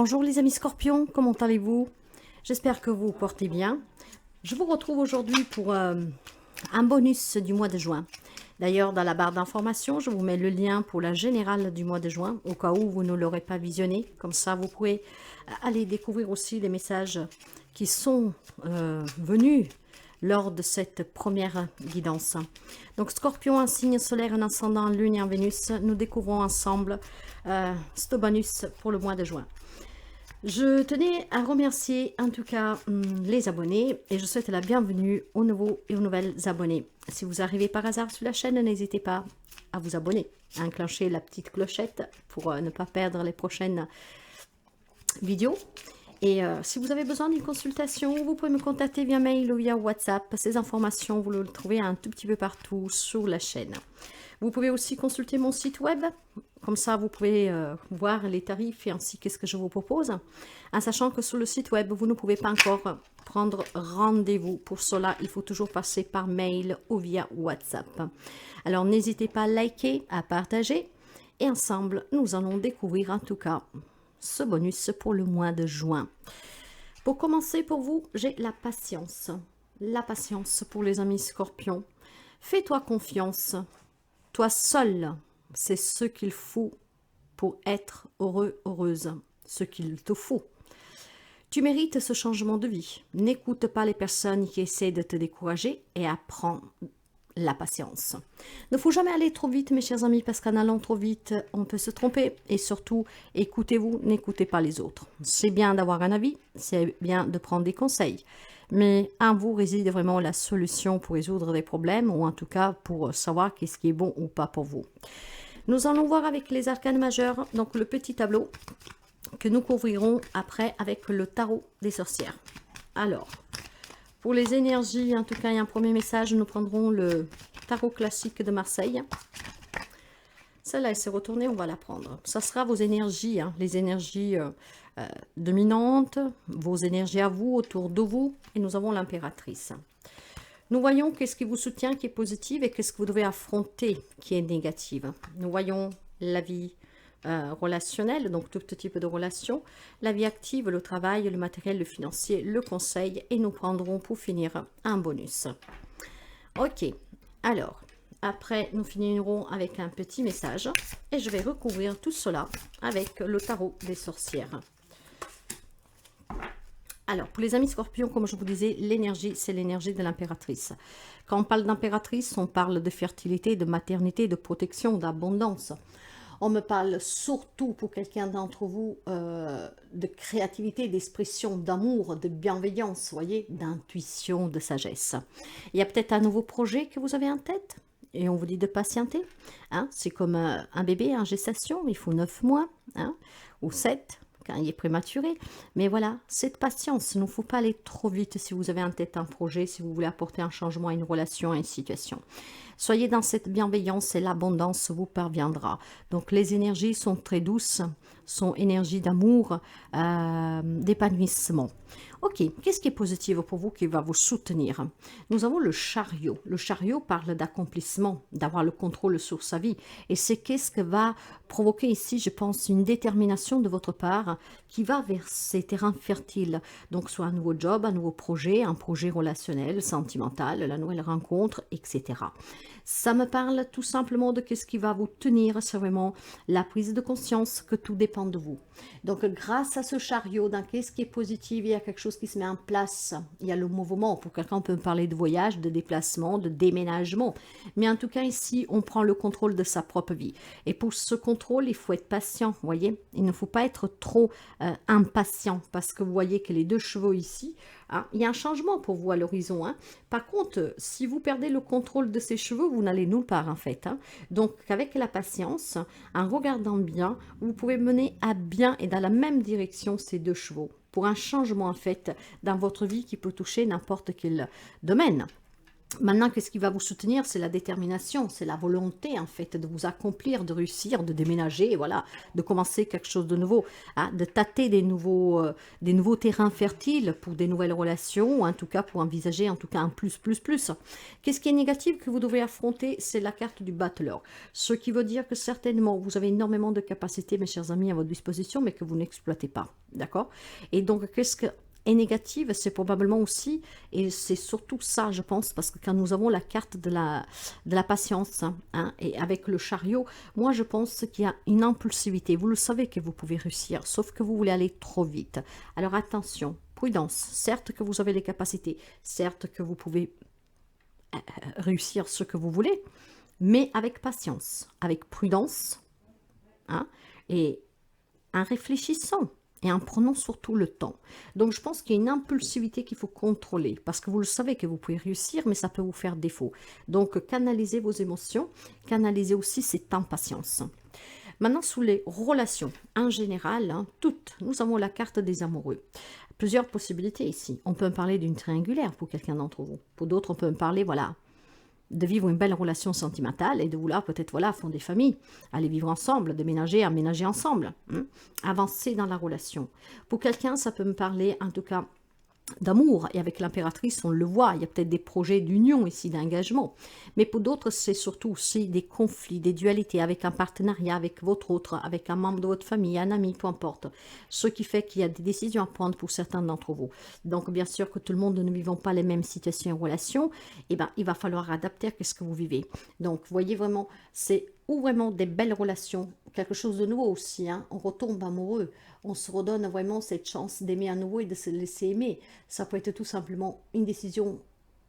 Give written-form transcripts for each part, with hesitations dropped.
Bonjour les amis scorpions, comment allez-vous? J'espère que vous vous portez bien. Je vous retrouve aujourd'hui pour un bonus du mois de juin. D'ailleurs, dans la barre d'informations, je vous mets le lien pour la générale du mois de juin, au cas où vous ne l'aurez pas visionné. Comme ça, vous pouvez aller découvrir aussi les messages qui sont venus lors de cette première guidance. Donc, Scorpion, un signe solaire, un ascendant, lune et en Vénus, nous découvrons ensemble ce bonus pour le mois de juin. Je tenais à remercier en tout cas les abonnés et je souhaite la bienvenue aux nouveaux et aux nouvelles abonnés. Si vous arrivez par hasard sur la chaîne, n'hésitez pas à vous abonner, à enclencher la petite clochette pour ne pas perdre les prochaines vidéos. Et si vous avez besoin d'une consultation, vous pouvez me contacter via mail ou via WhatsApp. Ces informations, vous le trouvez un tout petit peu partout sur la chaîne. Vous pouvez aussi consulter mon site web. Comme ça, vous pouvez voir les tarifs et ainsi qu'est-ce que je vous propose. En sachant que sur le site web, vous ne pouvez pas encore prendre rendez-vous. Pour cela, il faut toujours passer par mail ou via WhatsApp. Alors, n'hésitez pas à liker, à partager. Et ensemble, nous allons découvrir en tout cas ce bonus pour le mois de juin. Pour commencer, pour vous, j'ai la patience. La patience pour les amis scorpions. Fais-toi confiance. Toi seul, c'est ce qu'il faut pour être heureux, heureuse. Ce qu'il te faut. Tu mérites ce changement de vie. N'écoute pas les personnes qui essaient de te décourager et apprends la patience. Ne faut jamais aller trop vite, mes chers amis, parce qu'en allant trop vite, on peut se tromper. Et surtout, écoutez-vous, n'écoutez pas les autres. C'est bien d'avoir un avis, c'est bien de prendre des conseils. Mais en vous réside vraiment la solution pour résoudre des problèmes, ou en tout cas pour savoir qu'est-ce qui est bon ou pas pour vous. Nous allons voir avec les arcanes majeurs, donc le petit tableau que nous couvrirons après avec le tarot des sorcières. Alors, pour les énergies, en tout cas, il y a un premier message, nous prendrons le tarot classique de Marseille. Celle-là, elle s'est retournée, on va la prendre. Ça sera vos énergies, hein, les énergies dominantes, vos énergies à vous, autour de vous. Et nous avons l'impératrice. Nous voyons qu'est-ce qui vous soutient, qui est positif, et qu'est-ce que vous devez affronter, qui est négative. Nous voyons la vie relationnelle, donc tout type de relation, la vie active, le travail, le matériel, le financier, le conseil, et nous prendrons pour finir un bonus. Ok, alors, après nous finirons avec un petit message, et je vais recouvrir tout cela avec le tarot des sorcières. Alors, pour les amis scorpions, comme je vous disais, l'énergie, c'est l'énergie de l'impératrice. Quand on parle d'impératrice, on parle de fertilité, de maternité, de protection, d'abondance. On me parle surtout pour quelqu'un d'entre vous de créativité, d'expression, d'amour, de bienveillance, voyez, d'intuition, de sagesse. Il y a peut-être un nouveau projet que vous avez en tête et on vous dit de patienter. Hein? C'est comme un bébé en gestation, il faut 9 mois hein, ou 7 quand il est prématuré. Mais voilà, cette patience, il ne faut pas aller trop vite si vous avez en tête un projet, si vous voulez apporter un changement à une relation, à une situation. Soyez dans cette bienveillance et l'abondance vous parviendra. Donc les énergies sont très douces, sont énergies d'amour, d'épanouissement. Ok, qu'est-ce qui est positif pour vous qui va vous soutenir? Nous avons le chariot. Le chariot parle d'accomplissement, d'avoir le contrôle sur sa vie. Et c'est qu'est-ce que va provoquer ici, je pense, une détermination de votre part qui va vers ces terrains fertiles. Donc soit un nouveau job, un nouveau projet, un projet relationnel, sentimental, la nouvelle rencontre, etc. Ça me parle tout simplement de ce qui va vous tenir, c'est vraiment la prise de conscience que tout dépend de vous. Donc grâce à ce chariot, dans qu'est-ce qui est positif, il y a quelque chose qui se met en place, il y a le mouvement, pour quelqu'un on peut parler de voyage, de déplacement, de déménagement, mais en tout cas ici on prend le contrôle de sa propre vie. Et pour ce contrôle, il faut être patient, vous voyez, il ne faut pas être trop impatient, parce que vous voyez que les deux chevaux ici, hein, il y a un changement pour vous à l'horizon. Hein. Par contre, si vous perdez le contrôle de ces cheveux, vous n'allez nulle part en fait. Hein. Donc avec la patience, en regardant bien, vous pouvez mener à bien et dans la même direction ces deux chevaux. Pour un changement en fait dans votre vie qui peut toucher n'importe quel domaine. Maintenant, qu'est-ce qui va vous soutenir? C'est la détermination, c'est la volonté, en fait, de vous accomplir, de réussir, de déménager, voilà, de commencer quelque chose de nouveau, hein, de tâter des nouveaux terrains fertiles pour des nouvelles relations, ou en tout cas pour envisager, en tout cas, un plus, plus, plus. Qu'est-ce qui est négatif que vous devez affronter? C'est la carte du battleur. Ce qui veut dire que certainement, vous avez énormément de capacités, mes chers amis, à votre disposition, mais que vous n'exploitez pas, d'accord? Et donc, qu'est-ce que est négative, c'est probablement aussi, et c'est surtout ça, je pense, parce que quand nous avons la carte de la patience, hein, et avec le chariot, moi, je pense qu'il y a une impulsivité. Vous le savez que vous pouvez réussir, sauf que vous voulez aller trop vite. Alors, attention, prudence. Certes que vous avez les capacités, certes que vous pouvez réussir ce que vous voulez, mais avec patience, avec prudence, hein, et en réfléchissant et en prenant surtout le temps. Donc, je pense qu'il y a une impulsivité qu'il faut contrôler parce que vous le savez que vous pouvez réussir, mais ça peut vous faire défaut. Donc, canalisez vos émotions, canalisez aussi cette impatience. Maintenant, sous les relations, en général, hein, toutes, nous avons la carte des amoureux. Plusieurs possibilités ici. On peut parler d'une triangulaire pour quelqu'un d'entre vous. Pour d'autres, on peut parler, voilà, de vivre une belle relation sentimentale et de vouloir peut-être, voilà, fonder famille, aller vivre ensemble, déménager, aménager ensemble, hein, avancer dans la relation. Pour quelqu'un, ça peut me parler, en tout cas, d'amour, et avec l'impératrice, on le voit, il y a peut-être des projets d'union ici, d'engagement, mais pour d'autres, c'est surtout aussi des conflits, des dualités avec un partenariat, avec votre autre, avec un membre de votre famille, un ami, peu importe, ce qui fait qu'il y a des décisions à prendre pour certains d'entre vous. Donc, bien sûr que tout le monde ne vivons pas les mêmes situations et relations, et ben, il va falloir adapter à ce que vous vivez. Donc, vous voyez vraiment, c'est ou vraiment des belles relations, quelque chose de nouveau aussi, hein, on retombe amoureux, on se redonne vraiment cette chance d'aimer à nouveau et de se laisser aimer. Ça peut être tout simplement une décision,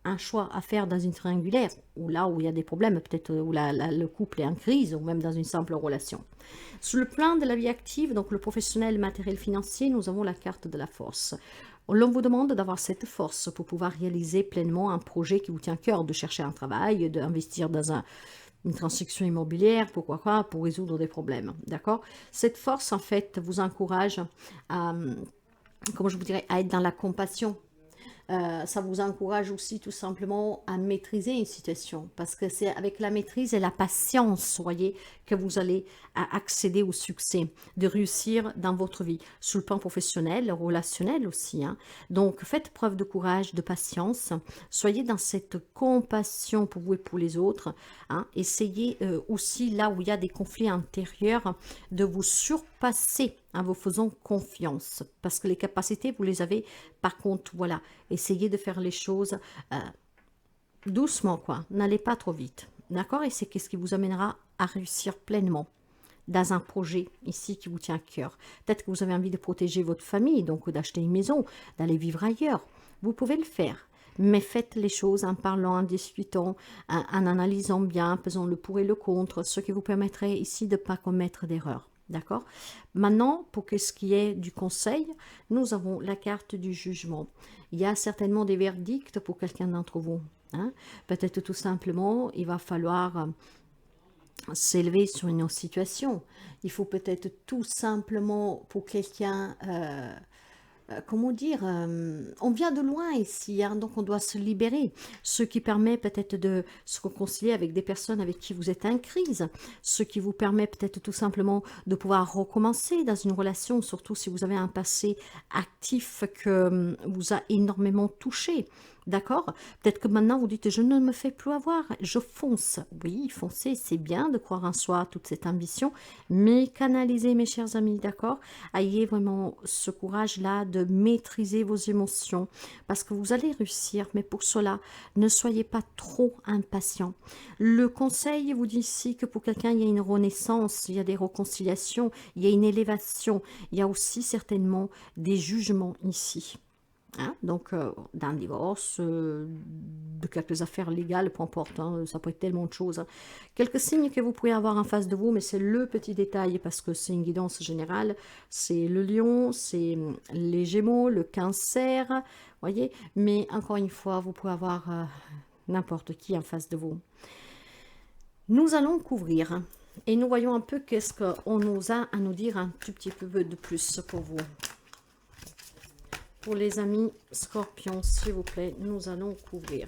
un choix à faire dans une triangulaire, ou là où il y a des problèmes, peut-être où le couple est en crise, ou même dans une simple relation. Sur le plan de la vie active, donc le professionnel, matériel, financier, nous avons la carte de la force. L'on vous demande d'avoir cette force pour pouvoir réaliser pleinement un projet qui vous tient à cœur, de chercher un travail, d'investir dans une transaction immobilière, pourquoi pas, pour résoudre des problèmes, d'accord? Cette force, en fait, vous encourage à, comment je vous dirais, à être dans la compassion. Ça vous encourage aussi tout simplement à maîtriser une situation, parce que c'est avec la maîtrise et la patience, voyez, que vous allez accéder au succès, de réussir dans votre vie, sur le plan professionnel, relationnel aussi, hein. Donc, faites preuve de courage, de patience, soyez dans cette compassion pour vous et pour les autres, hein. Essayez aussi, là où il y a des conflits intérieurs, de vous surpasser en vous faisant confiance, parce que les capacités, vous les avez. Par contre, voilà, essayez de faire les choses doucement, quoi. N'allez pas trop vite, d'accord? Et c'est ce qui vous amènera à réussir pleinement dans un projet ici qui vous tient à cœur. Peut-être que vous avez envie de protéger votre famille, donc d'acheter une maison, d'aller vivre ailleurs. Vous pouvez le faire, mais faites les choses en parlant, en discutant, en analysant bien, pesant le pour et le contre, ce qui vous permettrait ici de ne pas commettre d'erreurs. D'accord? Maintenant, pour ce qui est du conseil, nous avons la carte du jugement. Il y a certainement des verdicts pour quelqu'un d'entre vous, hein? Peut-être tout simplement, il va falloir s'élever sur une autre situation. Il faut peut-être tout simplement pour quelqu'un... comment dire, on vient de loin ici, hein, donc on doit se libérer, ce qui permet peut-être de se réconcilier avec des personnes avec qui vous êtes en crise, ce qui vous permet peut-être tout simplement de pouvoir recommencer dans une relation, surtout si vous avez un passé actif que vous a énormément touché. D'accord? Peut-être que maintenant vous dites, je ne me fais plus avoir, je fonce. Oui, foncer, c'est bien de croire en soi, toute cette ambition, mais canalisez, mes chers amis, d'accord? Ayez vraiment ce courage-là de maîtriser vos émotions, parce que vous allez réussir, mais pour cela, ne soyez pas trop impatient. Le conseil vous dit ici que pour quelqu'un, il y a une renaissance, il y a des réconciliations, il y a une élévation, il y a aussi certainement des jugements ici. Hein, donc, d'un divorce, de quelques affaires légales, peu importe, hein, ça peut être tellement de choses, hein. Quelques signes que vous pouvez avoir en face de vous, mais c'est le petit détail parce que c'est une guidance générale. C'est le lion, c'est les gémeaux, le cancer, voyez. Mais encore une fois, vous pouvez avoir n'importe qui en face de vous. Nous allons couvrir et nous voyons un peu qu'est-ce qu'on nous a à nous dire un tout petit peu de plus pour vous. Pour les amis scorpions, s'il vous plaît, nous allons couvrir.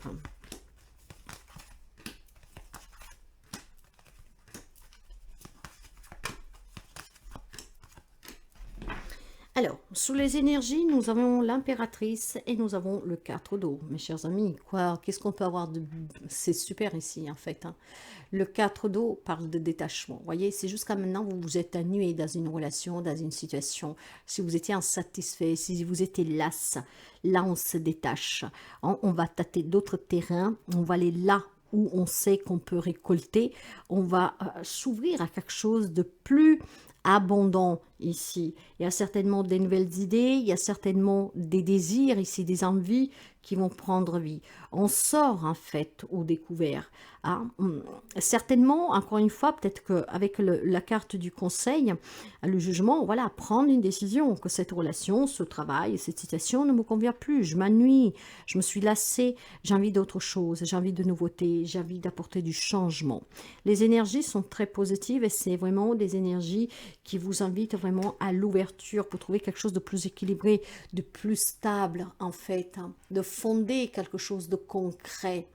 Alors, sous les énergies, nous avons l'impératrice et nous avons le 4 d'eau. Mes chers amis, quoi, qu'est-ce qu'on peut avoir de... C'est super ici, en fait. Hein. Le 4 d'eau parle de détachement. Vous voyez, c'est jusqu'à maintenant, vous vous êtes ennuyé dans une relation, dans une situation. Si vous étiez insatisfait, si vous étiez las, là, on se détache. On va tâter d'autres terrains, on va aller là où on sait qu'on peut récolter. On va s'ouvrir à quelque chose de plus abondant ici. Il y a certainement des nouvelles idées, il y a certainement des désirs ici, des envies qui vont prendre vie. On sort en fait au découvert. Hein. Certainement, encore une fois, peut-être qu'avec la carte du conseil, le jugement, voilà, prendre une décision, que cette relation, ce travail, cette situation ne me convient plus, je m'ennuie, je me suis lassée, j'ai envie d'autre chose, j'ai envie de nouveautés, j'ai envie d'apporter du changement. Les énergies sont très positives et c'est vraiment des énergies qui vous invitent vraiment à l'ouverture pour trouver quelque chose de plus équilibré, de plus stable en fait, hein, de fonder quelque chose de concret.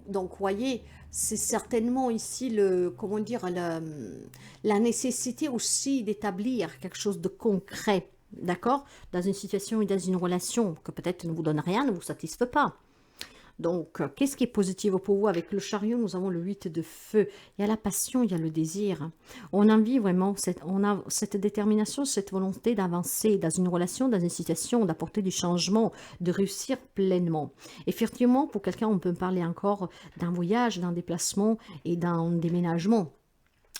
Donc, vous voyez, c'est certainement ici comment dire, la nécessité aussi d'établir quelque chose de concret, d'accord, dans une situation et dans une relation que peut-être ne vous donne rien, ne vous satisfait pas. Donc, qu'est-ce qui est positif pour vous? Avec le chariot, nous avons le 8 de feu. Il y a la passion, il y a le désir. On a envie vraiment, on a cette détermination, cette volonté d'avancer dans une relation, dans une situation, d'apporter du changement, de réussir pleinement. Effectivement, pour quelqu'un, on peut parler encore d'un voyage, d'un déplacement et d'un déménagement.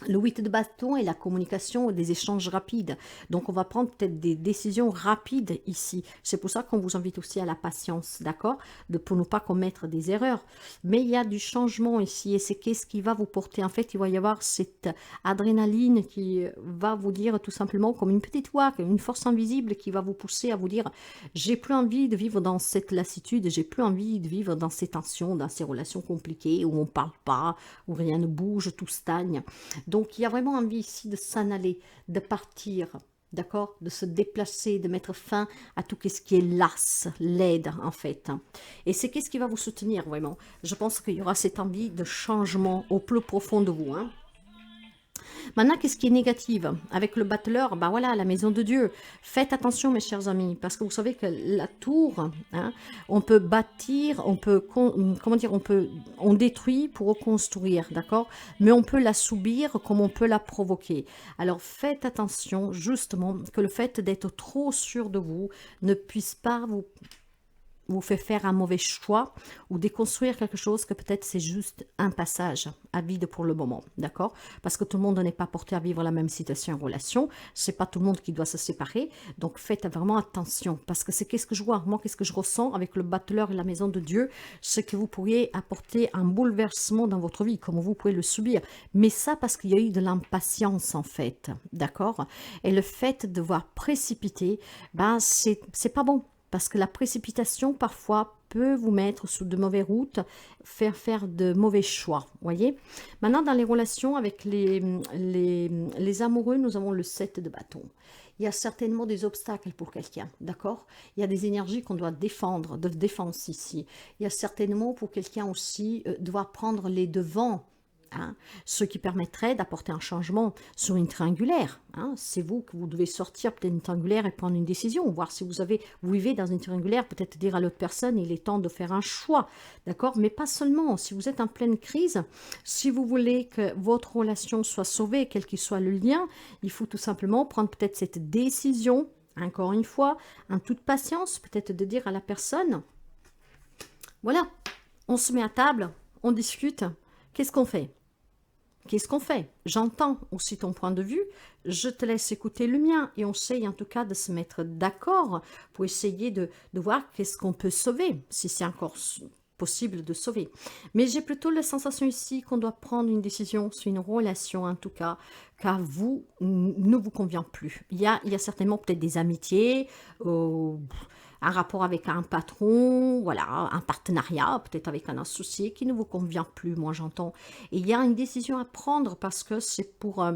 Le 8 de bâton est la communication, des échanges rapides. Donc, on va prendre peut-être des décisions rapides ici. C'est pour ça qu'on vous invite aussi à la patience, d'accord? Pour ne pas commettre des erreurs. Mais il y a du changement ici et c'est qu'est-ce qui va vous porter. En fait, il va y avoir cette adrénaline qui va vous dire tout simplement comme une petite voix, une force invisible qui va vous pousser à vous dire « J'ai plus envie de vivre dans cette lassitude, j'ai plus envie de vivre dans ces tensions, dans ces relations compliquées où on ne parle pas, où rien ne bouge, tout stagne. » Donc, il y a vraiment envie ici de s'en aller, de partir, d'accord, de se déplacer, de mettre fin à tout ce qui est las, laide en fait. Et c'est qu'est-ce qui va vous soutenir vraiment. Je pense qu'il y aura cette envie de changement au plus profond de vous. Hein. Maintenant, qu'est-ce qui est négatif? Avec le battleur, ben voilà, la maison de Dieu. Faites attention, mes chers amis, parce que vous savez que la tour, hein, on peut bâtir, on peut, comment dire, on détruit pour reconstruire, d'accord? Mais on peut la subir comme on peut la provoquer. Alors, faites attention, justement, que le fait d'être trop sûr de vous ne puisse pas vous fait faire un mauvais choix ou déconstruire quelque chose que peut-être c'est juste un passage à vide pour le moment, d'accord? Parce que tout le monde n'est pas porté à vivre la même situation en relation, c'est pas tout le monde qui doit se séparer, donc faites vraiment attention, parce que c'est qu'est-ce que je vois, moi qu'est-ce que je ressens avec le battleur et la maison de Dieu, c'est que vous pourriez apporter un bouleversement dans votre vie, comme vous pouvez le subir, mais ça parce qu'il y a eu de l'impatience en fait, d'accord? Et le fait de devoir précipiter, ben c'est pas bon. Parce que la précipitation, parfois, peut vous mettre sous de mauvaises routes, faire de mauvais choix, voyez. Maintenant, dans les relations avec les amoureux, nous avons le 7 de bâton. Il y a certainement des obstacles pour quelqu'un, d'accord? Il y a des énergies qu'on doit défendre, de défense ici. Il y a certainement pour quelqu'un aussi, doit prendre les devants. Hein, ce qui permettrait d'apporter un changement sur une triangulaire. Hein, c'est vous que vous devez sortir peut-être une triangulaire et prendre une décision, voir si vous vivez dans une triangulaire, peut-être dire à l'autre personne, il est temps de faire un choix, d'accord? Mais pas seulement, si vous êtes en pleine crise, si vous voulez que votre relation soit sauvée, quel qu'il soit le lien, il faut tout simplement prendre peut-être cette décision, encore une fois, en toute patience, peut-être de dire à la personne, voilà, on se met à table, on discute, qu'est-ce qu'on fait? Qu'est-ce qu'on fait? J'entends aussi ton point de vue, je te laisse écouter le mien et on essaye en tout cas de se mettre d'accord pour essayer de voir qu'est-ce qu'on peut sauver, si c'est encore possible de sauver. Mais j'ai plutôt la sensation ici qu'on doit prendre une décision sur une relation en tout cas, car vous ne vous convient plus. Il y a certainement peut-être des amitiés, un rapport avec un patron, voilà, un partenariat, peut-être avec un associé qui ne vous convient plus, moi j'entends. Et il y a une décision à prendre parce que c'est pour...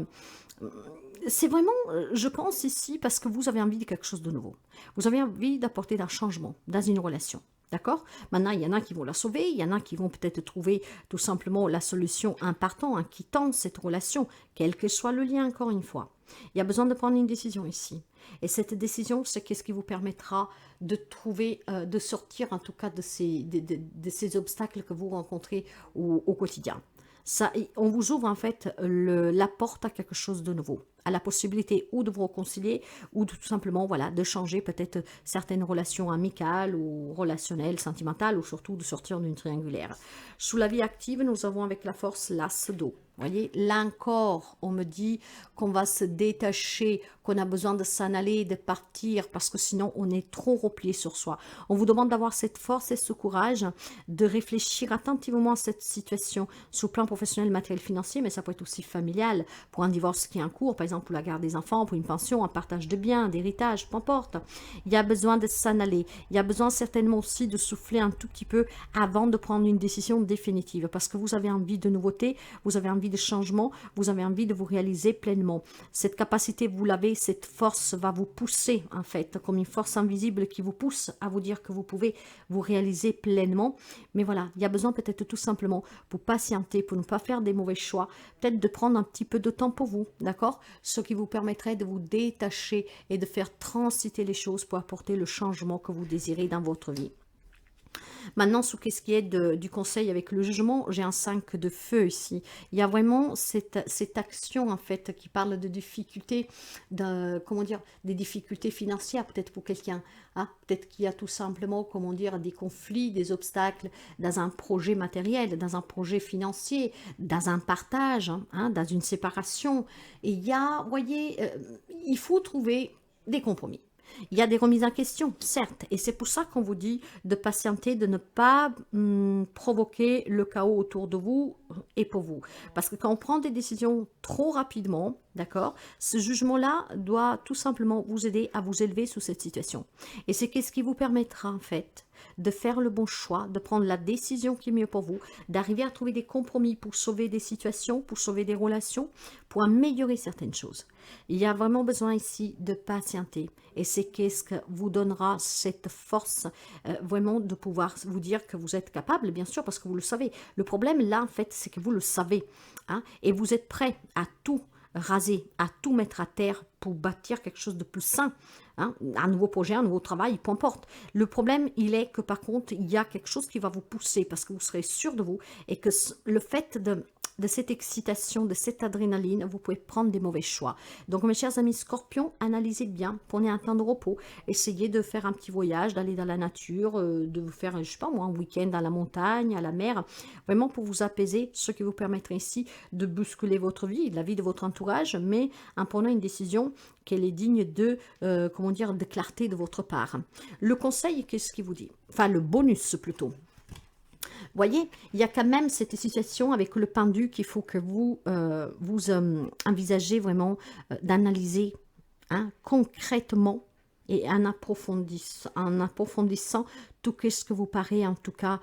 c'est vraiment, je pense ici, parce que vous avez envie de quelque chose de nouveau. Vous avez envie d'apporter un changement dans une relation. D'accord? Maintenant, il y en a qui vont la sauver, il y en a qui vont peut-être trouver tout simplement la solution en partant, en quittant cette relation, quel que soit le lien, encore une fois. Il y a besoin de prendre une décision ici. Et cette décision, c'est qu'est-ce qui vous permettra de trouver, de sortir en tout cas de ces obstacles que vous rencontrez au quotidien. Ça, on vous ouvre en fait la porte à quelque chose de nouveau, à la possibilité ou de vous réconcilier ou tout simplement voilà, de changer peut-être certaines relations amicales ou relationnelles, sentimentales ou surtout de sortir d'une triangulaire. Sous la vie active, nous avons avec la force l'as d'eau. Vous voyez, là encore, on me dit qu'on va se détacher, qu'on a besoin de s'en aller, de partir, parce que sinon on est trop replié sur soi. On vous demande d'avoir cette force et ce courage de réfléchir attentivement à cette situation sur le plan professionnel, matériel, financier, mais ça peut être aussi familial, pour un divorce qui est en cours, par exemple pour la garde des enfants, pour une pension, un partage de biens, d'héritage, peu importe. Il y a besoin de s'en aller. Il y a besoin certainement aussi de souffler un tout petit peu avant de prendre une décision définitive, parce que vous avez envie de nouveautés, vous avez envie de changement, vous avez envie de vous réaliser pleinement. Cette capacité, vous l'avez, cette force va vous pousser en fait, comme une force invisible qui vous pousse à vous dire que vous pouvez vous réaliser pleinement. Mais voilà, il y a besoin peut-être tout simplement pour patienter, pour ne pas faire des mauvais choix, peut-être de prendre un petit peu de temps pour vous, d'accord? Ce qui vous permettrait de vous détacher et de faire transiter les choses pour apporter le changement que vous désirez dans votre vie. Maintenant, sur ce qui est du conseil avec le jugement, j'ai un 5 de feu ici. Il y a vraiment cette action, en fait, qui parle de difficultés, comment dire, des difficultés financières, peut-être pour quelqu'un. Hein? Peut-être qu'il y a tout simplement, comment dire, des conflits, des obstacles dans un projet matériel, dans un projet financier, dans un partage, hein, dans une séparation. Et il y a, vous voyez, il faut trouver des compromis. Il y a des remises en question, certes, et c'est pour ça qu'on vous dit de patienter, de ne pas provoquer le chaos autour de vous et pour vous. Parce que quand on prend des décisions trop rapidement, d'accord, ce jugement-là doit tout simplement vous aider à vous élever sous cette situation. Et c'est qu'est-ce qui vous permettra en fait de faire le bon choix, de prendre la décision qui est mieux pour vous, d'arriver à trouver des compromis pour sauver des situations, pour sauver des relations, pour améliorer certaines choses. Il y a vraiment besoin ici de patienter. Et c'est qu'est-ce que vous donnera cette force vraiment de pouvoir vous dire que vous êtes capable, bien sûr, parce que vous le savez. Le problème là, en fait, c'est que vous le savez. Hein, et vous êtes prêt à tout raser, à tout mettre à terre pour bâtir quelque chose de plus sain. Hein, un nouveau projet, un nouveau travail, peu importe. Le problème, il est que par contre, il y a quelque chose qui va vous pousser parce que vous serez sûr de vous et que le fait de cette excitation, de cette adrénaline, vous pouvez prendre des mauvais choix. Donc, mes chers amis Scorpions, analysez bien, prenez un temps de repos, essayez de faire un petit voyage, d'aller dans la nature, de vous faire, je sais pas moi, un week-end à la montagne, à la mer, vraiment pour vous apaiser, ce qui vous permettrait ici de bousculer votre vie, la vie de votre entourage, mais en prenant une décision qu'elle est digne de, comment dire, de clarté de votre part. Le conseil, qu'est-ce qu'il vous dit? Enfin, le bonus plutôt. Voyez, il y a quand même cette situation avec le pendu qu'il faut que vous envisagez vraiment d'analyser hein, concrètement et en approfondissant tout ce que vous paraît en tout cas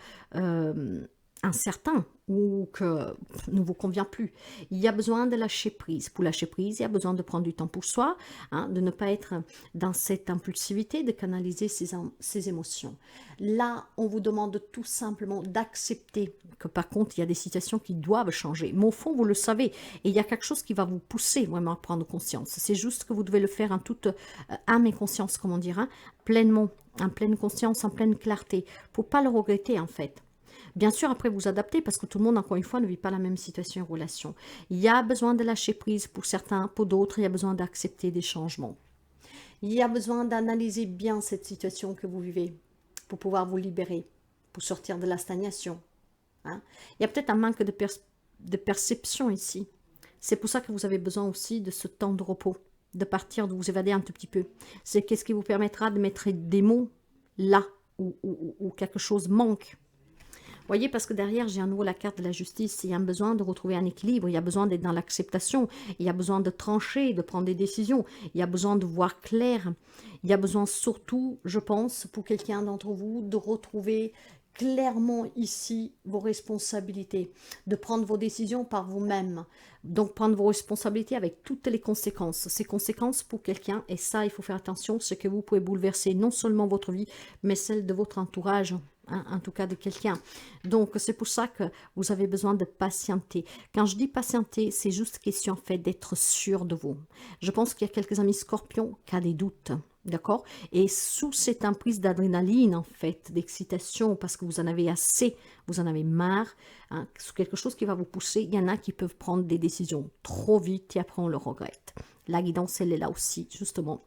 incertain ou que ne vous convient plus. Il y a besoin de lâcher prise. Pour lâcher prise, il y a besoin de prendre du temps pour soi, hein, de ne pas être dans cette impulsivité, de canaliser ses émotions. Là, on vous demande tout simplement d'accepter que par contre, il y a des situations qui doivent changer. Mais au fond, vous le savez, et il y a quelque chose qui va vous pousser vraiment à prendre conscience. C'est juste que vous devez le faire en toute âme et conscience, comme on dirait, pleinement, en pleine conscience, en pleine clarté, pour ne pas le regretter en fait. Bien sûr, après vous adaptez parce que tout le monde, encore une fois, ne vit pas la même situation et relation. Il y a besoin de lâcher prise pour certains, pour d'autres, il y a besoin d'accepter des changements. Il y a besoin d'analyser bien cette situation que vous vivez pour pouvoir vous libérer, pour sortir de la stagnation. Hein? Il y a peut-être un manque de perception ici. C'est pour ça que vous avez besoin aussi de ce temps de repos, de partir, de vous évader un tout petit peu. C'est qu'est-ce qui vous permettra de mettre des mots là où quelque chose manque. Voyez, parce que derrière, j'ai à nouveau la carte de la justice. Il y a un besoin de retrouver un équilibre. Il y a besoin d'être dans l'acceptation. Il y a besoin de trancher, de prendre des décisions. Il y a besoin de voir clair. Il y a besoin surtout, je pense, pour quelqu'un d'entre vous, de retrouver clairement ici vos responsabilités, de prendre vos décisions par vous-même. Donc, prendre vos responsabilités avec toutes les conséquences. Ces conséquences pour quelqu'un, et ça, il faut faire attention, c'est que vous pouvez bouleverser non seulement votre vie, mais celle de votre entourage. hein, en tout cas de quelqu'un. Donc, c'est pour ça que vous avez besoin de patienter. Quand je dis patienter, c'est juste question en fait d'être sûr de vous. Je pense qu'il y a quelques amis scorpions qui ont des doutes, d'accord? Et sous cette emprise d'adrénaline, en fait, d'excitation, parce que vous en avez assez, vous en avez marre, hein, sous quelque chose qui va vous pousser, il y en a qui peuvent prendre des décisions trop vite et après on le regrette. La guidance, elle est là aussi, justement,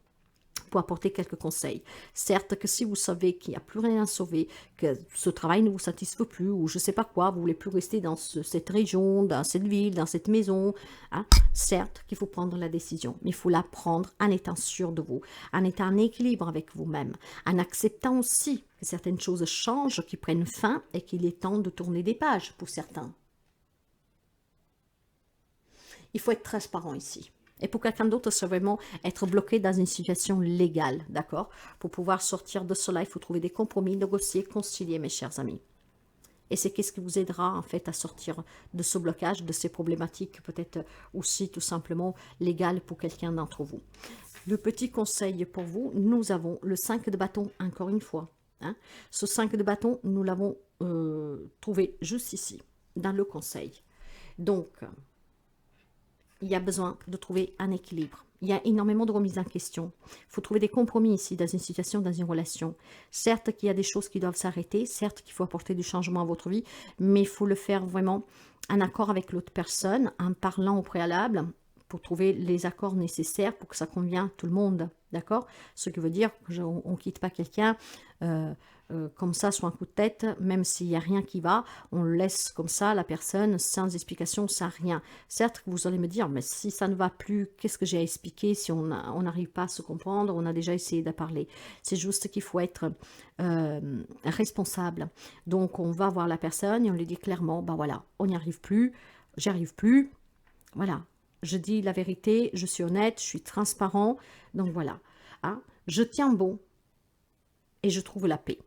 pour apporter quelques conseils. Certes que si vous savez qu'il n'y a plus rien à sauver, que ce travail ne vous satisfait plus, ou je ne sais pas quoi, vous ne voulez plus rester dans cette région, dans cette ville, dans cette maison, hein, certes qu'il faut prendre la décision, mais il faut la prendre en étant sûr de vous, en étant en équilibre avec vous-même, en acceptant aussi que certaines choses changent, qui prennent fin, et qu'il est temps de tourner des pages pour certains. Il faut être transparent ici. Et pour quelqu'un d'autre, c'est vraiment être bloqué dans une situation légale, d'accord? Pour pouvoir sortir de cela, il faut trouver des compromis, négocier, concilier, mes chers amis. Et c'est qu'est-ce qui vous aidera en fait à sortir de ce blocage, de ces problématiques peut-être aussi tout simplement légales pour quelqu'un d'entre vous. Le petit conseil pour vous, nous avons le 5 de bâton encore une fois. Hein. Ce 5 de bâton, nous l'avons trouvé juste ici, dans le conseil. Donc, il y a besoin de trouver un équilibre. Il y a énormément de remises en question. Il faut trouver des compromis ici dans une situation, dans une relation. Certes qu'il y a des choses qui doivent s'arrêter, certes qu'il faut apporter du changement à votre vie, mais il faut le faire vraiment en accord avec l'autre personne, en parlant au préalable, pour trouver les accords nécessaires pour que ça convienne à tout le monde. D'accord? Ce qui veut dire qu'on ne quitte pas quelqu'un comme ça sur un coup de tête, même s'il n'y a rien qui va, on laisse comme ça la personne sans explication, sans rien. Certes, vous allez me dire, mais si ça ne va plus, qu'est-ce que j'ai à expliquer si on n'arrive pas à se comprendre, on a déjà essayé de parler. C'est juste qu'il faut être responsable. Donc, on va voir la personne et on lui dit clairement, ben voilà, on n'y arrive plus, j'y arrive plus, voilà. Je dis la vérité, je suis honnête, je suis transparent, donc voilà. Hein, je tiens bon et je trouve la paix.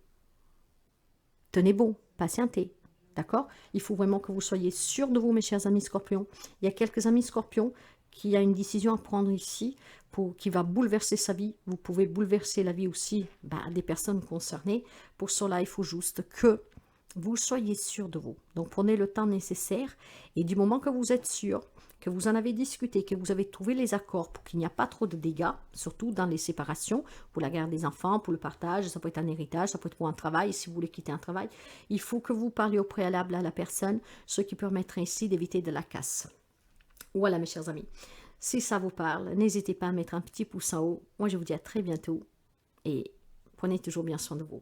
Tenez bon, patientez, d'accord? Il faut vraiment que vous soyez sûrs de vous, mes chers amis scorpions. Il y a quelques amis scorpions qui a une décision à prendre ici qui va bouleverser sa vie. Vous pouvez bouleverser la vie aussi des personnes concernées. Pour cela, il faut juste que vous soyez sûr de vous. Donc, prenez le temps nécessaire et du moment que vous êtes sûr, que vous en avez discuté, que vous avez trouvé les accords pour qu'il n'y a pas trop de dégâts, surtout dans les séparations, pour la garde des enfants, pour le partage, ça peut être un héritage, ça peut être pour un travail, si vous voulez quitter un travail, il faut que vous parliez au préalable à la personne, ce qui permettrait ainsi d'éviter de la casse. Voilà mes chers amis, si ça vous parle, n'hésitez pas à mettre un petit pouce en haut. Moi je vous dis à très bientôt et prenez toujours bien soin de vous.